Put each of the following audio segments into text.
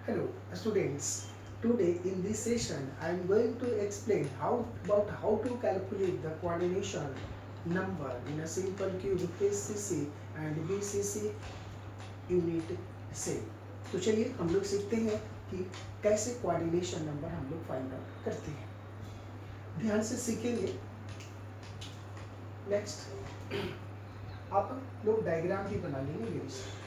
Hello, students. Today in this session, I am going to explain how to calculate the coordination number in a simple cube ACC and BCC unit से। तो चलिए हम लोग सीखते हैं कि कैसे कोऑर्डिनेशन नंबर हम लोग फाइंड आउट करते हैं। ध्यान से सीखेंगे। नेक्स्ट आप लोग डायग्राम भी बना लेंगे मेरे से।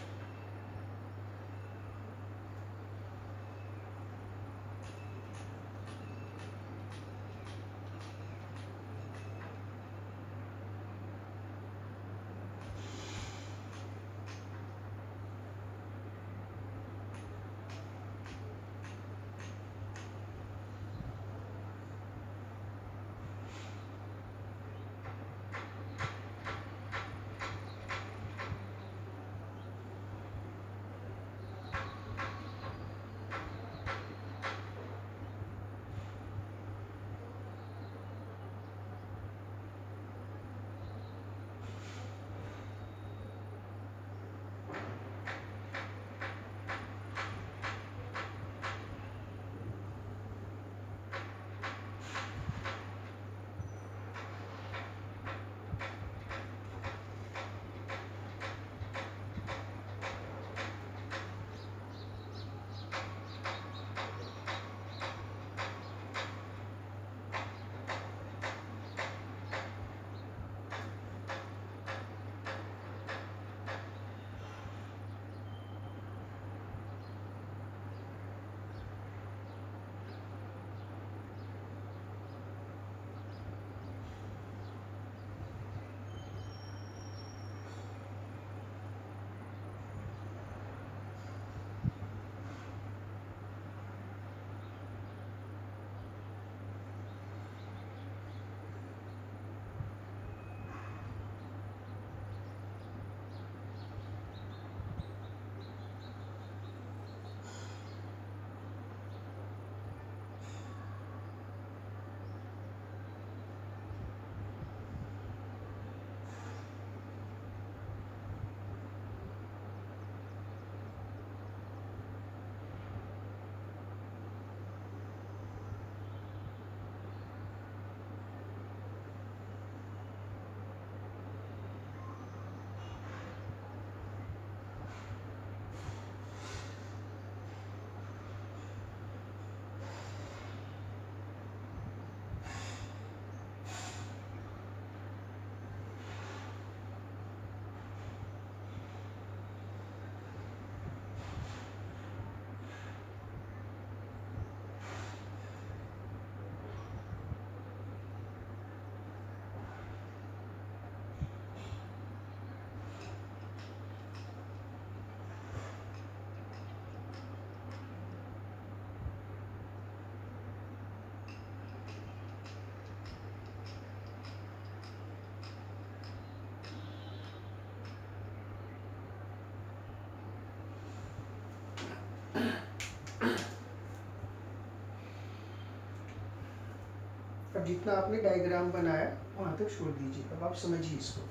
अब जितना आपने डायग्राम बनाया वहां तक छोड़ दीजिए। अब आप समझिए इसको।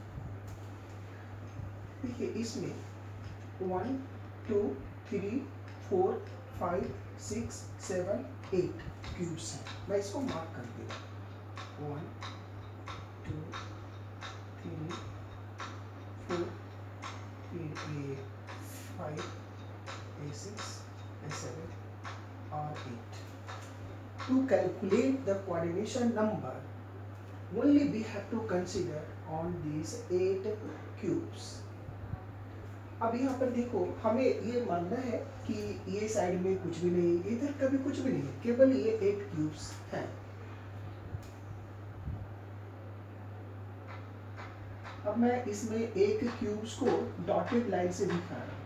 देखिए इसमें 1 2 3 4 5 6 7 8 क्यूब्स हैं। मैं इसको मार्क कर दूँ। 1 2 3 4 फिर ये 5 ये 6 ये 7 और 8। To calculate the coordination number, only we have to consider on these 8 cubes. अब यहाँ पर देखो, हमें ये मानना है कि ये साइड में कुछ भी नहीं, इधर कभी कुछ भी नहीं है, केवल ये 8 क्यूब्स हैं। अब मैं इसमें एक क्यूब्स को डॉटेड लाइन से दिखा रहा हूँ।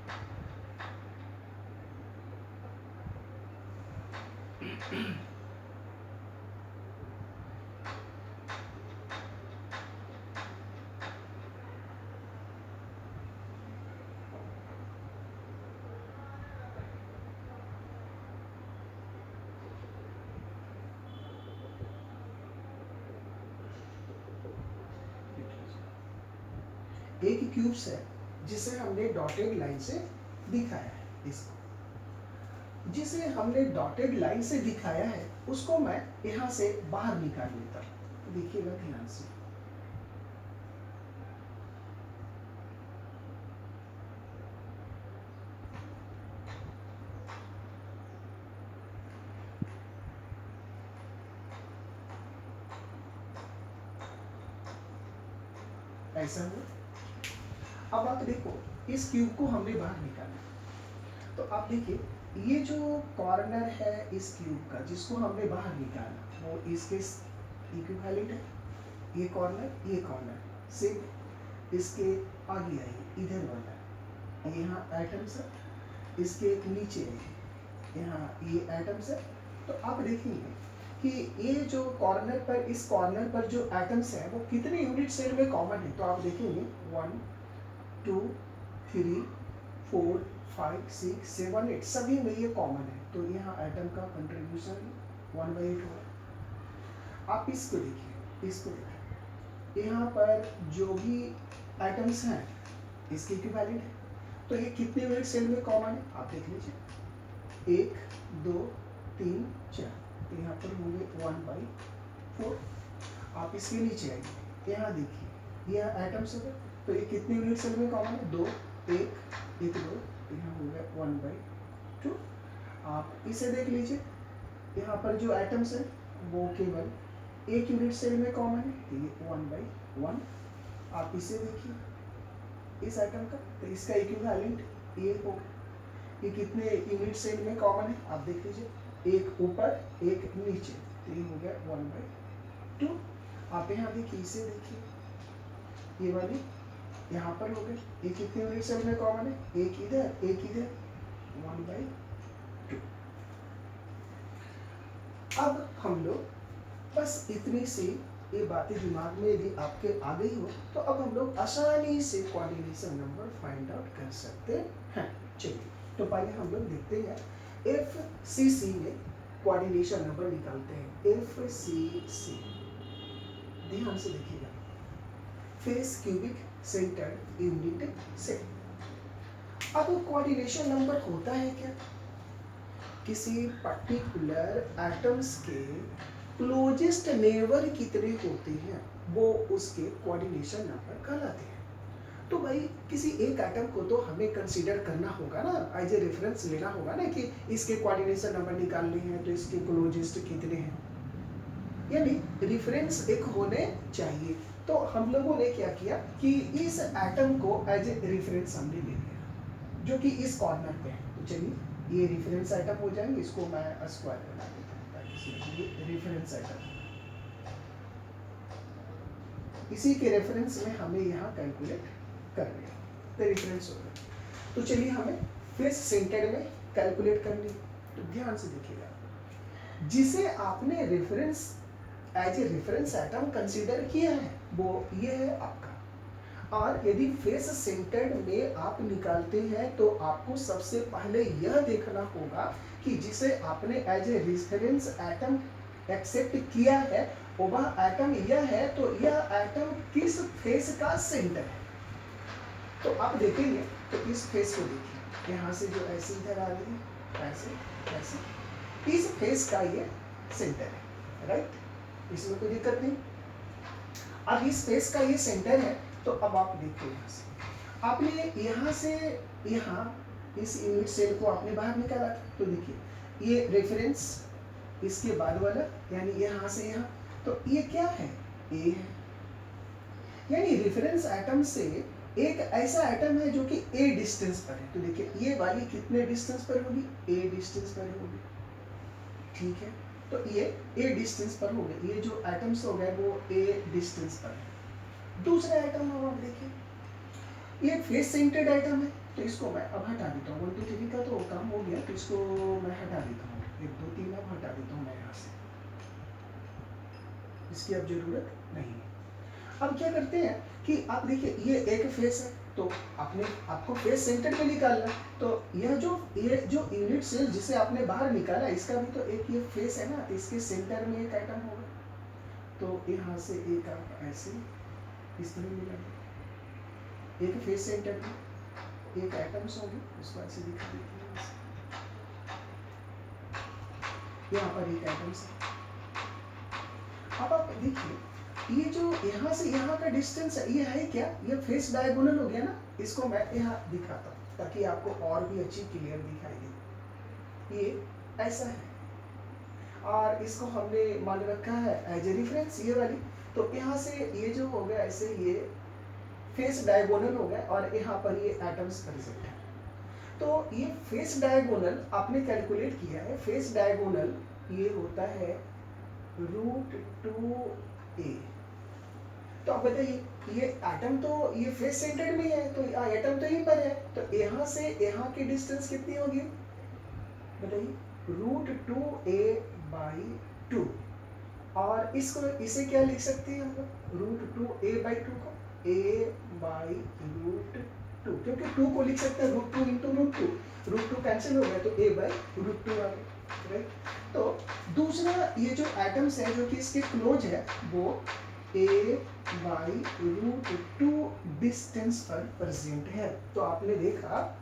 एक क्यूब्स है जिसे हमने डॉटेड लाइन से दिखाया है इसको। जिसे हमने डॉटेड लाइन से दिखाया है उसको मैं यहाँ से बाहर निकाल लेता हूँ। तो देखिएगा ध्यान से, ऐसा हुआ। अब आप देखो, इस क्यूब को हमने बाहर निकाला, तो आप देखिए ये जो कॉर्नर है इस क्यूब का जिसको हमने बाहर निकाला वो इसके इक्विवेलेंट है। ये कॉर्नर सेम इसके आगे आई, इधर वाला यहाँ एटम्स है, इसके नीचे आई, यहाँ ये एटम्स है। तो आप देखेंगे कि ये जो कॉर्नर पर, इस कॉर्नर पर जो एटम्स हैं वो कितने यूनिट सेल में कॉमन है। तो आप देखेंगे 1 2 3 4 5 6 7 8 सभी में ये कॉमन है। तो यहाँ एटम का कंट्रीब्यूशन 1/8 होगा। आप इसको देखिए, इसको देखिए, यहाँ पर जो भी एटम्स हैं इसके इक्विवेलेंट है। तो ये कितने यूनिट सेल में कॉमन है आप देख लीजिए, 1 2 3 4। तो यहाँ पर होंगे 1/4। आप इसके नीचे आइए, यहाँ देखिए ये एटम्स है। तो ये कितने यूनिट सेल में कॉमन है, 2 1 1 2। यहाँ हो गया 1/2। आप इसे देख लीजिए, यहाँ पर जो एटम्स है वो केवल एक यूनिट सेल में कॉमन है, ये 1/1। आप इसे देखिए इस एटम का, तो इसका इक्विवेलेंट ये होगा। ये कितने यूनिट सेल में कॉमन है आप देख लीजिए, एक ऊपर एक नीचे, तो ये हो गया 1/2। आप यहाँ देखिए, इसे देखिए, ये वाली यहाँ पर हो गए, ये कितने यूनिट सेल में कॉमन है, एक इधर एक इधर, 1/2। अब हम लोग बस इतनी सी ये बातें दिमाग में यदि आपके आ गई हो तो अब हम लोग आसानी से कोऑर्डिनेशन नंबर फाइंड आउट कर सकते हैं। चलिए, तो पहले हम लोग देखते हैं FCC में कोऑर्डिनेशन नंबर निकालते हैं। FCC ध्यान से देखिएगा, face cubic centered unit cell. अब कोऑर्डिनेशन नंबर होता है क्या, किसी पर्टिकुलर एटम्स के क्लोजेस्ट नेबर कितने होते हैं वो उसके कोऑर्डिनेशन नंबर कहलाते हैं। तो भाई किसी एक एटम को तो हमें कंसीडर करना होगा ना, एज ए रेफरेंस लेना होगा ना कि इसके कोऑर्डिनेशन नंबर निकालने हैं तो इसके क्लोजेस्ट कितने हैं, यानी रेफरेंस एक होने चाहिए। तो हम लोगों ने क्या किया कि इस एटम को एज ए रेफरेंस हमने ले लिया जो कि इस कॉर्नर पे है। तो चलिए ये रेफरेंस एटम हो जाएंगे, इसको मैं स्क्वायर बना देता हूँ ताकि ये रेफरेंस एटम, इसी के रेफरेंस में हमें यहाँ कैलकुलेट कर लिया, तो रेफरेंस हो गया। तो चलिए हमें फेस सेंटर्ड में कैलकुलेट करनी। तो ध्यान से देखिएगा, जिसे आपने reference as a reference atom consider किया है वो ये है आपका। और यदि फेस सेंटर्ड में आप निकालते हैं तो आपको सबसे पहले यह देखना होगा कि जिसे आपने as a reference atom except किया है वह एटम यह है, तो यह एटम किस फेस का सेंटर है। तो आप देखेंगे तो इस फेस को देखिए, यहाँ से जो ऐसे इधर आ रही है, ऐसे ऐसे, इस फेस का ये सेंटर है, राइट, इसमें कोई दिक्कत नहीं। अब इस फेस का ये सेंटर है, तो अब आप देखिए यहाँ से आपने यहाँ से यहाँ इस यूनिट सेल को आपने बाहर निकाला था। तो देखिए ये रेफरेंस, इसके बाद वाला यानी यहाँ से यहाँ, तो ये क्या है, ए है। यानी रेफरेंस एटम से एक ऐसा एटम है जो कि ए डिस्टेंस पर है। तो देखिए ये वाली कितने डिस्टेंस पर होगी, ए डिस्टेंस पर होगी, ठीक है। तो ये ए डिस्टेंस पर हो गए, ये जो एटम्स हो गए वो ए डिस्टेंस पर है। दूसरा एटम अब आप देखिए, ये फेस सेंटर्ड एटम है, तो इसको मैं अब हटा देता हूँ। 1 2 3 का तो काम हो गया, तो इसको मैं हटा देता हूँ, 1 2 3 अब हटा देता हूँ मैं यहाँ से, इसकी अब जरूरत नहीं है। अब क्या करते हैं कि आप देखिए ये एक फेस है, तो आपको फेस सेंटर पे निकालना, तो ये जो यूनिट सेल जिसे आपने बाहर निकाला इसका भी तो एक ये फेस है ना, तो इसके सेंटर में एक एटम होगा। तो यहाँ से एक आप ऐसे इस तरह मिला, एक फेस सेंटर में एक एटम्स होंगे, उसको ऐसे दिखा देते हैं। यहाँ पर एक एटम्स है। अब आप देखिए ये जो यहाँ से यहाँ का डिस्टेंस है ये है क्या, ये फेस डायगोनल हो गया ना। इसको मैं यहाँ दिखाता हूँ ताकि आपको और भी अच्छी क्लियर दिखाई दे। ये ऐसा है और इसको हमने मान रखा है एज ए रेफरेंस ये वाली। तो यहाँ से ये जो हो गया ऐसे ये फेस डायगोनल हो गया और यहाँ पर ये एटम्स प्रेजेंट है। तो ये फेस डायगोनल आपने कैलकुलेट किया है, फेस डायगोनल ये होता है √2a। तो आप बताइए ये एटम तो ये फेस सेंटर्ड में है, तो एटम तो यहीं पर है, तो यहाँ से यहाँ की डिस्टेंस कितनी होगी बताइए, √2a/2। और इसको इसे क्या लिख सकते हैं हम लोग, √2a/2 को a/√2, क्योंकि 2 को लिख सकते हैं √2 × √2 कैंसिल हो गया तो a/√2 आ गया, राइट। तो दूसरा ये जो एटम्स है जो कि इसके क्लोज है वो a/√2 डिस्टेंस पर प्रेजेंट है। तो आपने देखा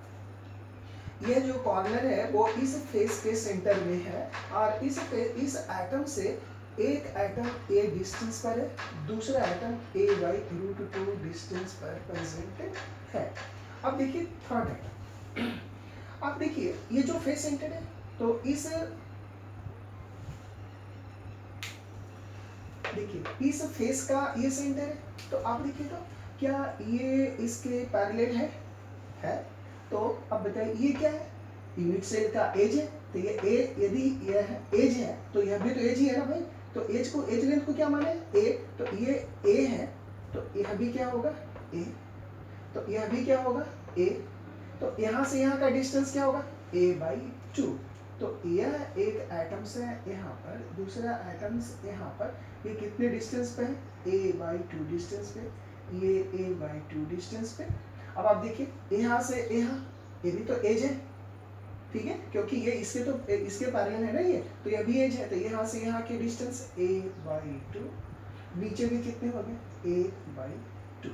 ये जो कॉर्नर है वो इस फेस के सेंटर में है और इस एटम से एक एटम a डिस्टेंस पर है, दूसरा एटम a/√2 डिस्टेंस पर प्रेजेंट है। अब देखिए थर्ड एटम, अब देखिए ये जो फेस सेंटर है तो इस देखिए इस फेस का ये सेंटर है, तो आप देखिए तो क्या ये इसके पैरेलल है। तो अब बताइए ये क्या है, यूनिट सेल का एज है, तो ये ए, यदि यह एज है तो यह भी तो एज ही है ना भाई। तो एज को, एज लेंथ को क्या माने ए, तो ये ए है तो यह भी क्या होगा ए, तो यह भी क्या होगा ए। तो यहाँ से यहाँ का डिस्टेंस क्या होगा a/2। तो यह एक एटम्स है यहाँ पर, दूसरा एटम्स यहाँ पर, ये कितने डिस्टेंस पे है a/2 डिस्टेंस पे, ये a/2 डिस्टेंस पे। अब आप देखिए यहाँ से यहाँ ये भी तो एज है, ठीक है, क्योंकि ये इसके पैरेलल है ना ये, तो ये भी एज है। तो यहाँ से यहाँ की डिस्टेंस a/2, नीचे भी कितने हो गए a/2।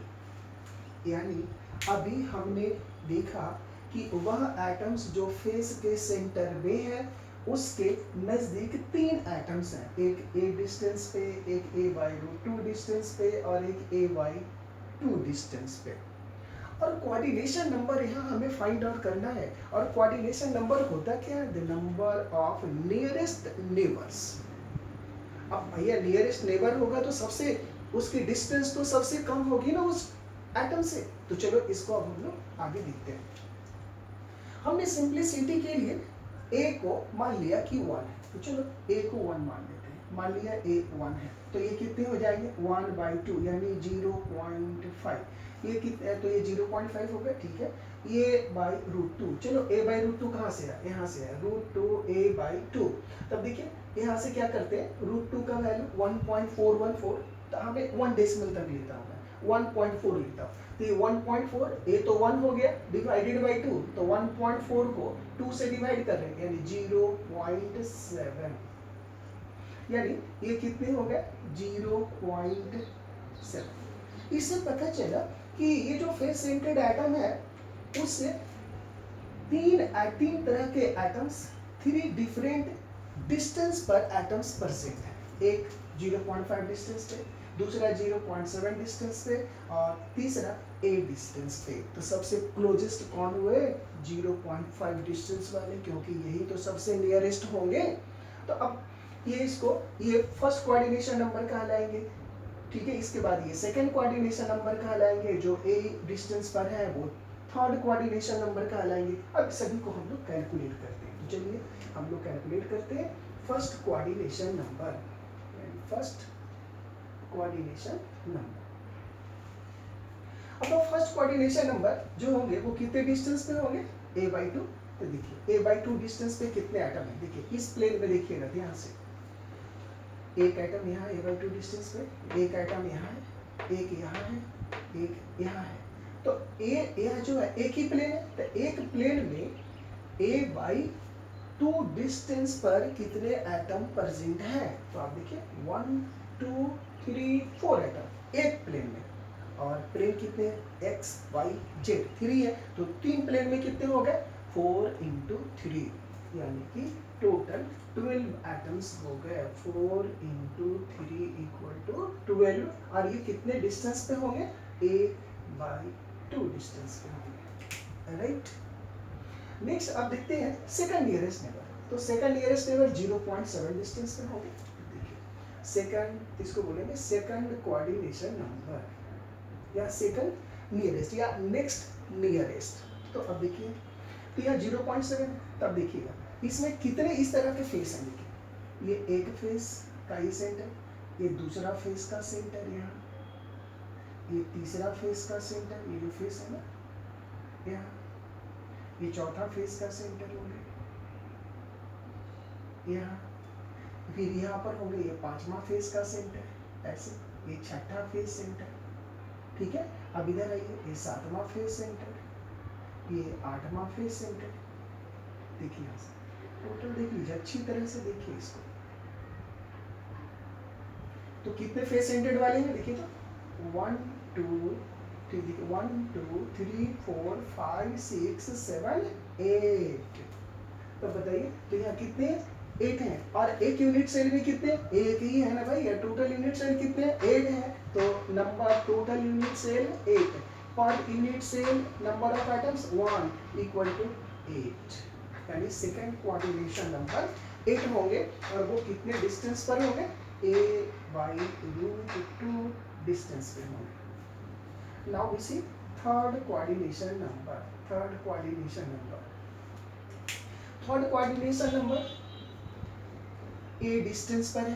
यानी अभी हमने देखा कि वह एटम्स जो फेस के सेंटर में है उसके नजदीक 3 एटम्स हैं, एक a डिस्टेंस पे, एक a/√2 डिस्टेंस पे और एक a/2 डिस्टेंस पे। और कोऑर्डिनेशन नंबर यहाँ हमें फाइंड आउट करना है, और कोऑर्डिनेशन नंबर होता क्या है, the number of nearest neighbours. अब भैया नियरेस्ट नेबर होगा तो सबसे उसकी डिस्टेंस तो सबसे कम होगी ना उस एटम से। तो चलो इसको अब हम लोग आगे देखते हैं। हमने सिंपलिसिटी के लिए a को मान लिया कि 1 है, तो चलो a को 1 मान लेते हैं। मान लिया a 1 है तो ये कितने हो जाएंगे 1/2 यानी 0.5। ये कितने, तो ये 0.5 हो गया, ठीक है। ये √2, चलो a/√2 कहाँ से है, यहाँ से है √2a/2। तब देखिए यहाँ से क्या करते हैं, √2 का वैल्यू 1.414, तो हमें 1 डेसिमल तक लेता हूँ मैं, 1.4 लेता हूँ। तो ये 1.4, a तो 1 हो गया डिवाइडेड बाई 2, तो 1.4 को 2 से डिवाइड कर रहे हैं यानी 0.7, यानी ये कितने हो गए 0.7। इससे पता चला कि ये जो फेस सेंटर्ड एटम है उससे तीन तरह के एटम्स 3 डिफरेंट डिस्टेंस पर एटम्स प्रेजेंट है। एक 0.5 डिस्टेंस पे, दूसरा 0.7 डिस्टेंस पे और तीसरा a डिस्टेंस पे। तो सबसे क्लोजेस्ट कौन हुए 0.5 डिस्टेंस वाले, क्योंकि यही तो सबसे नियरेस्ट होंगे। तो अब ये फर्स्ट कोऑर्डिनेशन नंबर कहलाएंगे, ठीक है। इसके बाद ये सेकंड कोऑर्डिनेशन नंबर कहलाएंगे, जो a डिस्टेंस पर है वो थर्ड कोऑर्डिनेशन नंबर कहलाएंगे। अब सभी को हम लोग कैलकुलेट करते हैं, तो चलिए हम लोग कैलकुलेट करते हैं first coordination number, first coordination number. अब फर्स्ट कोऑर्डिनेशन नंबर जो होंगे वो कितने डिस्टेंस पे होंगे a/2। तो देखिए a/2 डिस्टेंस पे कितने एटम है, देखिए इस प्लेन में देखिएगा ध्यान से, एक एटम यहाँ a/2 डिस्टेंस पे, एक एटम यहाँ है, एक यहाँ है, एक यहाँ है। तो यह जो है एक ही प्लेन है, तो एक प्लेन में a/2 डिस्टेंस पर कितने एटम प्रेजेंट हैं। तो आप देखिए 1 2 3 4 एटम एक प्लेन में, और प्लेन कितने x y z 3 है, तो 3 प्लेन में कितने हो गए 4 × 3, यानी कि टोटल 12 एटम्स हो गए। 4 इंटू 3 इक्वल टू 12। और ये कितने डिस्टेंस पे होंगे? a/2 डिस्टेंस पे होंगे, राइट। नेक्स्ट अब देखते हैं सेकंड नियरेस्ट नेबर। तो सेकंड नियरेस्ट नेबर 0.7 डिस्टेंस पे होंगे। देखिए सेकंड, इसको बोलेंगे सेकंड कोऑर्डिनेशन नंबर या सेकंड नियरेस्ट या नेक्स्ट नियरेस्ट। तो अब देखिए तो यहाँ 0.7, तब देखिएगा इसमें कितने इस तरह के फेस हैं। देखिए ये एक फेस का ही सेंटर, ये दूसरा फेस का सेंटर, यहाँ ये तीसरा फेस का सेंटर, ये जो फेस है ना यहाँ, ये चौथा फेस का सेंटर हो गया यहाँ, फिर यहाँ पर होंगे ये पांचवा फेस का सेंटर, ऐसे ये छठा फेस सेंटर, ठीक है। अब इधर आइए, ये सातवां फेस सेंटर, ये आठवां फेस सेंटर। देखिए यहाँ से टोटल देख लीजिए, अच्छी तरह से देखिए इसको। तो कितने फेस सेंटर्ड वाले हैं देखिए तो 1 2 3 4 5 6 7 8। तो बताइए तो यहाँ कितने? 8 हैं। और एक यूनिट सेल में कितने? एक ही है ना भाई। टोटल यूनिट सेल कितने? 8 है। तो number total unit cell 8, per unit cell number of atoms 1 equal to 8, यानी सेकंड कोऑर्डिनेशन नंबर 8 होंगे। और वो कितने डिस्टेंस पर होंगे? a/√2 डिस्टेंस पे होंगे। Now we see third coordination number. Third coordination number a distance पर है।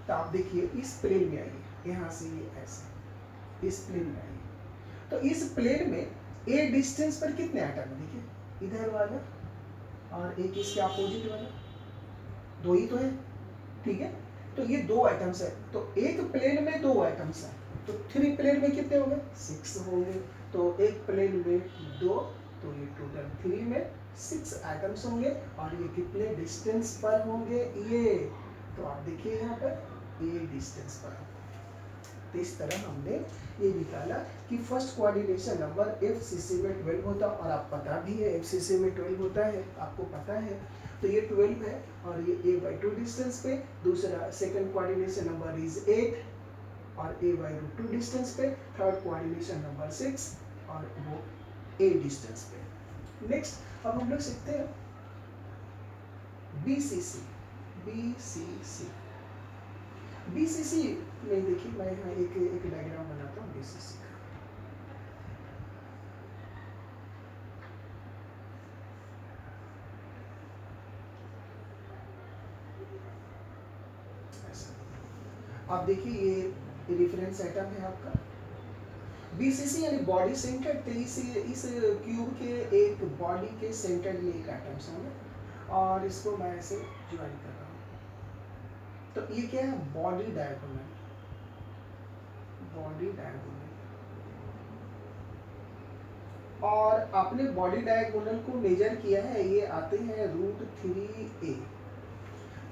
तो आप देखिए इस प्लेन में आइए, यहाँ से ये ऐसे इस प्लेन में आइए। तो इस प्लेन में ए डिस्टेंस पर कितने एटम है? देखिए इधर वाला और एक इसके अपोजिट वाला, दो ही तो है, ठीक है। तो ये दो एटम्स है, तो एक प्लेन में दो एटम्स है, तो 3 प्लेन में कितने होंगे? 6 होंगे। तो एक प्लेन में 2, तो ये टोटल 3 में 6 एटम्स होंगे। और ये कितने डिस्टेंस पर होंगे? ये तो आप देखिए यहाँ पर ये डिस्टेंस पर। तो इस तरह हमने ये निकाला कि फर्स्ट कोऑर्डिनेशन नंबर FCC में 12 होता, और आप पता भी है FCC में 12 होता है, आपको पता है। तो ये 12 है और ये a/2 डिस्टेंस पे। दूसरा सेकंड कोऑर्डिनेशन नंबर इज 8 और a/√2 डिस्टेंस पे। थर्ड कोऑर्डिनेशन नंबर 6 और वो a डिस्टेंस पे। नेक्स्ट अब हम लोग सीखते हैं BCC। BCC में देखिए मैं यहाँ एक डायग्राम बनाता हूँ BCC का। आप देखिए ये रेफरेंस आइटम है आपका BCC यानी बॉडी सेंटर्ड। तो इस क्यूब के एक बॉडी के सेंटर्ड में एक एटम्स होंगे और इसको मैं ऐसे ज्वाइन कर रहा हूँ। तो ये क्या है? Body diagonal. और आपने बॉडी डायगोनल को मेजर किया है, ये आते हैं √3a।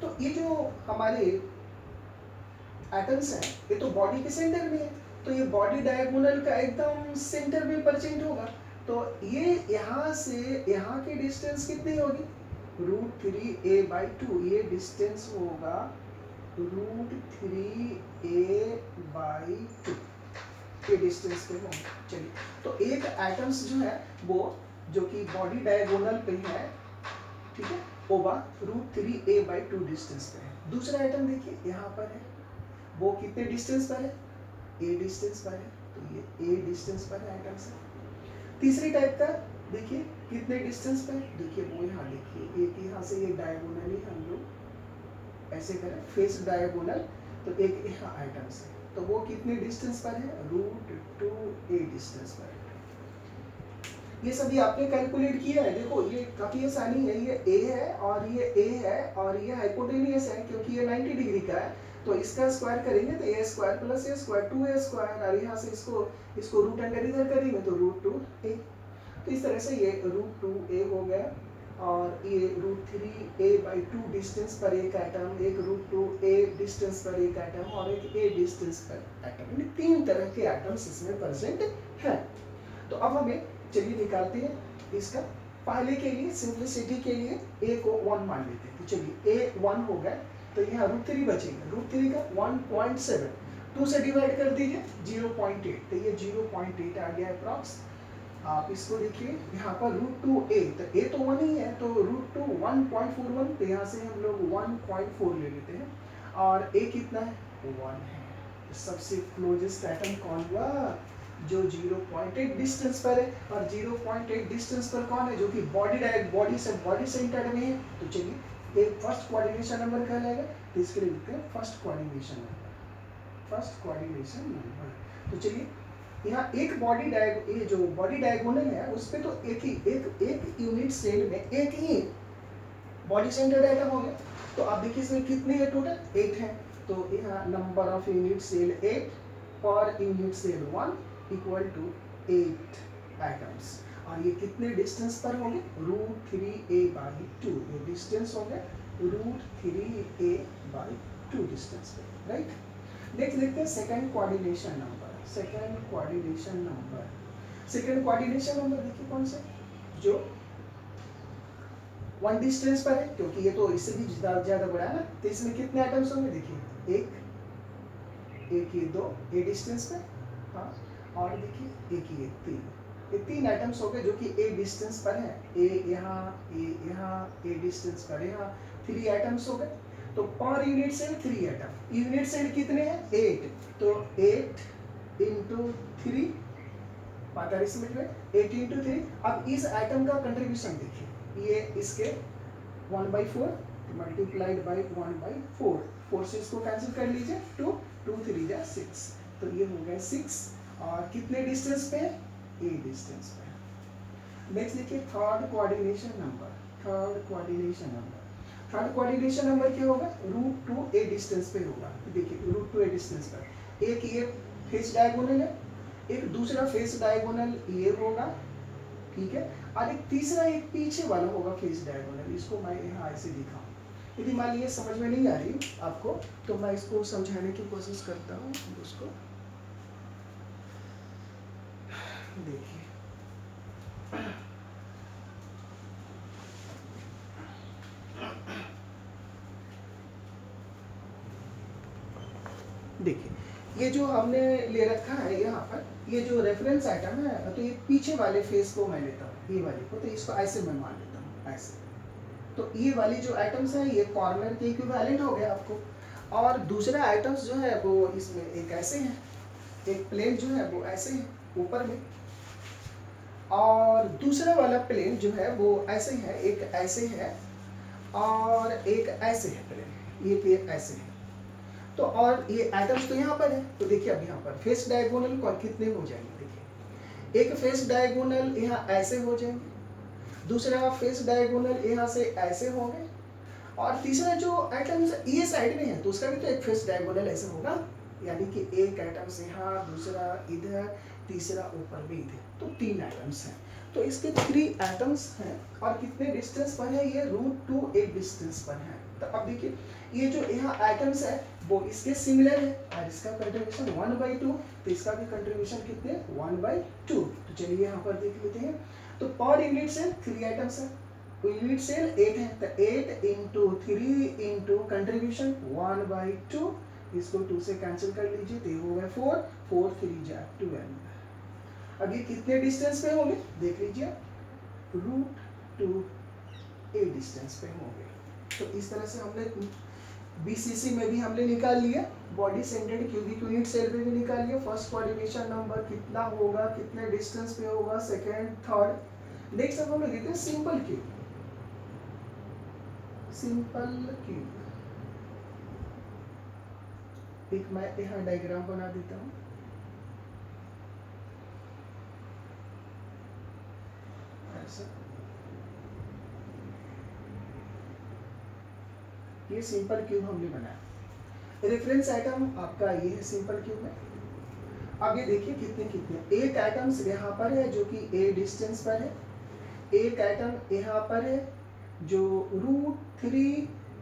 तो ये जो हमारे एटम्स हैं ये तो बॉडी के सेंटर में है, तो ये बॉडी डायगोनल का एकदम सेंटर में परसेंट होगा। तो ये यहाँ से यहाँ की डिस्टेंस कितनी होगी? √3a/2। ये डिस्टेंस होगा √3a/2, ये डिस्टेंस पे होगा। चलिए तो एक एटम्स जो है वो जो कि बॉडी डायगोनल पे है, ठीक है, वो √3a/2 डिस्टेंस पे है। दूसरा आइटम देखिए यहाँ पर है, वो कितने डिस्टेंस पर है? a डिस्टेंस पर है, तो ये a डिस्टेंस पर है आइटम से। तीसरी टाइप का देखिए कितने डिस्टेंस पर? देखिए वो यहाँ देखिए एक यहाँ से ये डायगोनली हम लोग ऐसे करें फेस डायगोनल, तो एक यहाँ आइटम से, तो वो कितने डिस्टेंस पर है? √2a डिस्टेंस पर है। ये सभी आपने कैलकुलेट किया है। देखो ये काफी आसानी है, ये a है और ये a है और ये हाइपोटेनियस है क्योंकि ये 90 डिग्री का है। तो इसका स्क्वायर करेंगे तो a² + a² 2a², और यहाँ से इसको रूट अंडर इधर करेंगे तो √2a। तो इस तरह से ये √2a हो गया। और ये √3a/2 डिस्टेंस पर एक एटम, एक √2a डिस्टेंस पर एक एटम और एक a डिस्टेंस पर एटम, यानी 3 तरह के एटम्स इसमें प्रेजेंट है। तो अब हमें चलिए निकालते हैं इसका पहले के लिए सिंप्लिसिटी के लिए a को 1 मान लेते हैं, तो चलिए a 1 हो गया, तो यहाँ √3 बचेगा, √3 का 1.7 2 से डिवाइड कर दीजिए 0.8, तो ये 0.8 आ गया अप्रॉक्स। आप इसको देखिए यहाँ पर √2a, तो a तो 1 ही है, तो √2 1.41, तो यहाँ से हम लोग 1.4 ले लेते हैं, और a कितना है 1 है। तो सबसे क्लोजेस्ट एटम कौन हुआ, जो 0.8 डिस्टेंस पर है, और 0.8 डिस्टेंस पर कौन है, जो कि बॉडी सेंटर्ड में है। तो चलिए एक फर्स्ट कोऑर्डिनेशन नंबर कहलाएगा, तो इसके लिए लिखते हैं फर्स्ट कोऑर्डिनेशन नंबर। तो चलिए यहाँ एक ये जो बॉडी डायगोनल है उस पे तो एक यूनिट सेल में एक ही बॉडी सेंटर्ड एटम हो गया। तो आप देखिए इसमें कितने है टोटल, 8 है, तो यहाँ number of unit cell 8 per unit cell 1 equal to 8 atoms, और ये कितने डिस्टेंस पर होंगे, √3a/2, ये डिस्टेंस हो गया √3a/2 डिस्टेंस पे, राइट। नेक्स्ट देखते हैं second coordination number. Second coordination number देखिए कौन सा, जो 1 डिस्टेंस पर है, क्योंकि ये तो इससे भी ज्यादा बड़ा है ना, तो इसमें कितने एटम्स होंगे, देखिए एक ये 2 ए डिस्टेंस पे, हाँ, और देखिए एक ये 3, ये 3 एटम्स हो गए जो कि ए डिस्टेंस पर है, ए यहाँ ए डिस्टेंस पर है, यहाँ 3 एटम्स हो गए। तो per unit cell 3 atom, unit cell कितने हैं 8, तो 8 इंटू 3 45 मिनट में 8 इंटू 3। अब इस आइटम का कंट्रीब्यूशन देखिए, ये इसके 1/4 मल्टीप्लाइड बाई 1/4, 4 से इसको कैंसिल कर लीजिए, 2 2 3 जा 6, तो ये हो गया 6, और कितने डिस्टेंस पे, ए डिस्टेंस पे। नेक्स्ट देखिए थर्ड कोऑर्डिनेशन नंबर क्या होगा, √2a डिस्टेंस पे होगा। देखिए √2a डिस्टेंस पर एक ये फेस डायगोनल है, एक दूसरा फेस डायगोनल ये होगा, ठीक है, और एक तीसरा एक पीछे वाला होगा फेस डायगोनल। इसको मैं यहाँ ऐसे दिखाऊं, यदि मान लीजिए समझ में नहीं आ रही आपको, तो मैं इसको समझाने की कोशिश करता हूँ। उसको देखिए, ये जो हमने ले रखा है यहाँ पर, ये जो रेफरेंस आइटम है, तो ये पीछे वाले फेस को मैं लेता हूँ, ये वाले को, तो इसको ऐसे मैं मान लेता हूँ, ऐसे। तो ये वाली जो आइटम्स है ये कॉर्नर के इक्विवेलेंट हो गया आपको, और दूसरा आइटम्स जो है वो इसमें एक ऐसे हैं, एक प्लेन जो है वो ऐसे है ऊपर में, और दूसरा वाला प्लेन जो है वो ऐसे है, एक ऐसे है और एक ऐसे है प्लेन, ये प्लेन ऐसे है। तो और ये एटम्स तो यहाँ पर है, तो देखिए अब यहाँ पर फेस डायगोनल कौन कितने हो जाएंगे, देखिए एक फेस डायगोनल यहाँ ऐसे हो जाएंगे, दूसरा फेस डायगोनल यहाँ से ऐसे होंगे, और तीसरा जो एटम्स ये साइड में है तो उसका भी तो एक फेस डायगोनल ऐसे होगा, यानी कि एक एटम्स यहाँ, दूसरा इधर, तीसरा ऊपर भी इधर, तो 3 एटम्स हैं। तो इसके 3 एटम्स हैं, और कितने डिस्टेंस पर है, ये √2a डिस्टेंस पर है। तो अब देखिए ये जो यहाँ एटम्स है वो इसके सिमिलर है, और इसका कंट्रीब्यूशन 1/2, तो इसका भी कंट्रीब्यूशन कितने 1/2। तो चलिए यहाँ पर देख लेते हैं। तो पर यूनिट सेल 3 एटम्स है, तो यूनिट सेल 8 है, तो 8 इंटू 3 इंटू कंट्रीब्यूशन 1/2, इसको 2 से कैंसिल कर लीजिए, तो हो गया 4 4 3 जा 12। अब ये कितने डिस्टेंस पे होंगे देख लीजिए, √2a डिस्टेंस पे होंगे। तो इस तरह से हमने बीसीसी में भी हमने निकाल लिया, body centered cubic unit cell पे भी निकाल लिया, फर्स्ट कोऑर्डिनेशन नंबर कितना होगा, कितने डिस्टेंस पे होगा, सेकंड, थर्ड। नेक्स्ट अब हम लोग देखते हैं सिंपल क्यूब। एक मैं यहाँ डायग्राम बना देता हूँ, ऐसा। ये सिंपल क्यूब हमने बनाया, रेफरेंस आइटम आपका ये है सिंपल क्यूब में। अब ये देखिए कितने एक एटम्स यहाँ पर है जो कि a डिस्टेंस पर है, एक एटम यहाँ पर है जो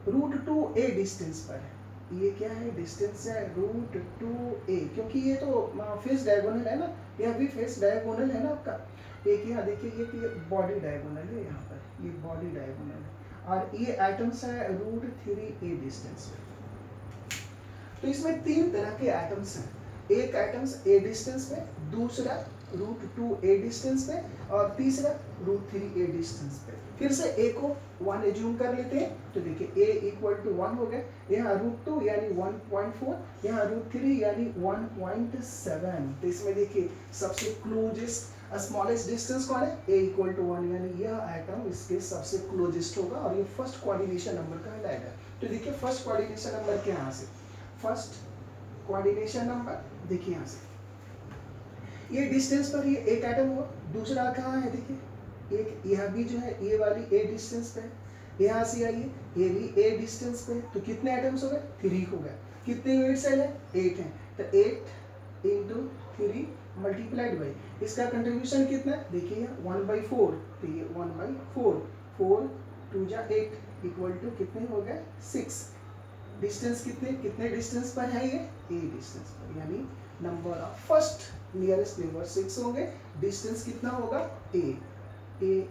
√2a डिस्टेंस पर है। ये क्या है, डिस्टेंस है √2a, क्योंकि ये तो फेस डायगोनल है ना, यह भी फेस डायगोनल है ना आपका, एक यहाँ देखिए ये बॉडी डायगोनल है, यहाँ पर ये बॉडी डायगोनल है और ये एटम्स है √3a डिस्टेंस पे। तो इसमें तीन तरह के एटम्स हैं, एक एटम्स a डिस्टेंस पे, दूसरा √2a डिस्टेंस पे और तीसरा √3a डिस्टेंस पे। फिर से a को 1 एज्यूम कर लेते हैं, तो देखिए a इक्वल टू 1 हो गया, यहाँ √2 यानी 1.4, यहाँ √3 यानी 1.7। तो इसमें देखिए सबसे क्लोजेस्ट स्मॉलेस्ट डिस्टेंस कौन है, a इक्वल टू 1, यानी यह एटम इसके सबसे क्लोजेस्ट होगा और ये फर्स्ट कोऑर्डिनेशन नंबर कहलाएगा। तो देखिए फर्स्ट कोऑर्डिनेशन नंबर के यहाँ से, फर्स्ट कोऑर्डिनेशन नंबर देखिए यहाँ से ये डिस्टेंस पर ये एक एटम हुआ, दूसरा कहाँ है देखिए एक यह भी जो है ये वाली a डिस्टेंस पे, यहाँ से आइए ये भी a डिस्टेंस पे, तो कितने एटम्स हो गए, 3 हो गए। कितने यूनिट सेल है, 8 है, तो 8 इंटू 3 मल्टीप्लाइड बाई इसका कंट्रीब्यूशन कितना है देखिए 1/4, तो ये 1/4, 4 2 जा 8 इक्वल टू कितने हो गए 6। डिस्टेंस कितने डिस्टेंस पर है ये a डिस्टेंस पर, यानी number of first nearest neighbour 6 होंगे, डिस्टेंस कितना होगा a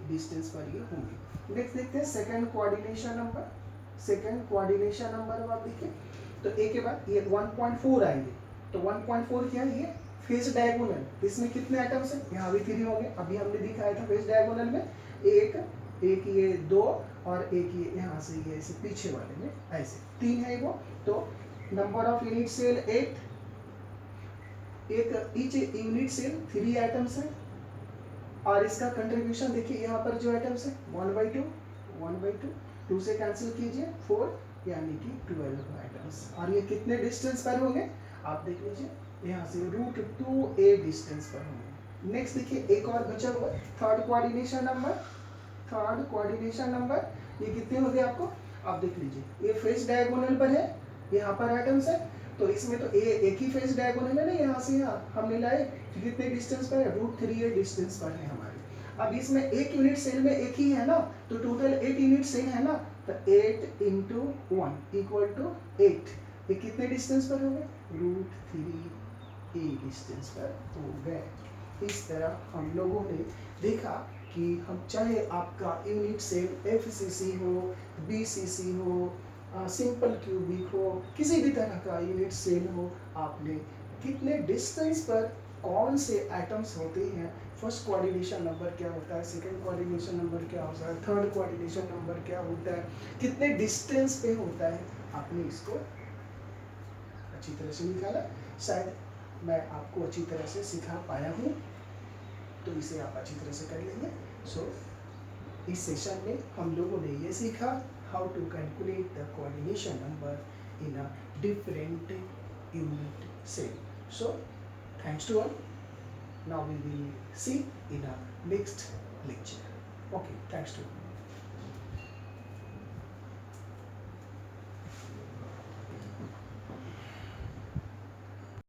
डिस्टेंस पर ये होंगे। नेक्स्ट देखते हैं second coordination number. Second coordination number आप देखिए तो a के बाद ये 1.4 आएंगे, तो 1.4 क्या है, ये फेस डायगोनल, इसमें कितने एटम्स हैं, यहाँ भी 3 होंगे, अभी हमने दिखाया था फेस डायगोनल में एक ये 2 और एक ये यहाँ से ये ऐसे पीछे वाले में ऐसे 3 है वो। तो नंबर ऑफ यूनिट सेल 8, एक ईच यूनिट सेल 3 एटम्स है और इसका कंट्रीब्यूशन देखिए यहाँ पर जो एटम्स है 1/2, 2 से कैंसिल कीजिए 4 यानी कि 12 एटम्स, और ये कितने डिस्टेंस पर होंगे आप देख लीजिए, यहाँ से √2a डिस्टेंस पर होंगे। नेक्स्ट देखिए एक और बचा हुआ थर्ड कोऑर्डिनेशन नंबर, ये कितने हो गए आपको आप देख लीजिए, ये फेस डायगोनल पर है, यहाँ पर एटम्स है, तो इसमें तो एक ही फेस डायगोनल है ना, यहाँ से यहाँ हमने लाए, कितने डिस्टेंस पर है, √3a डिस्टेंस पर है हमारे। अब इसमें एक यूनिट सेल में एक ही है ना, तो टोटल 8 यूनिट सेल है ना, तो 8 इंटू 1 इक्वल टू 8, ये कितने डिस्टेंस पर हो गए, √3a डिस्टेंस पर हो गए। इस तरह हम लोगों ने देखा कि हम चाहे आपका यूनिट सेल FCC हो, BCC हो, सिंपल क्यूबिक हो, किसी भी तरह का यूनिट सेल हो, आपने कितने डिस्टेंस पर कौन से एटम्स होते हैं, फर्स्ट कोऑर्डिनेशन नंबर क्या होता है, सेकंड कोऑर्डिनेशन नंबर क्या होता है, थर्ड कोऑर्डिनेशन नंबर क्या होता है, कितने डिस्टेंस पे होता है, आपने इसको अच्छी तरह से निकाला। शायद मैं आपको अच्छी तरह से सिखा पाया हूँ, तो इसे आप अच्छी तरह से कर लेंगे। सो इस सेशन में हम लोगों ने ये सीखा how to calculate the coordination number in a different unit cell. So thanks to all, now we will see in a next lecture. Okay, thanks to you.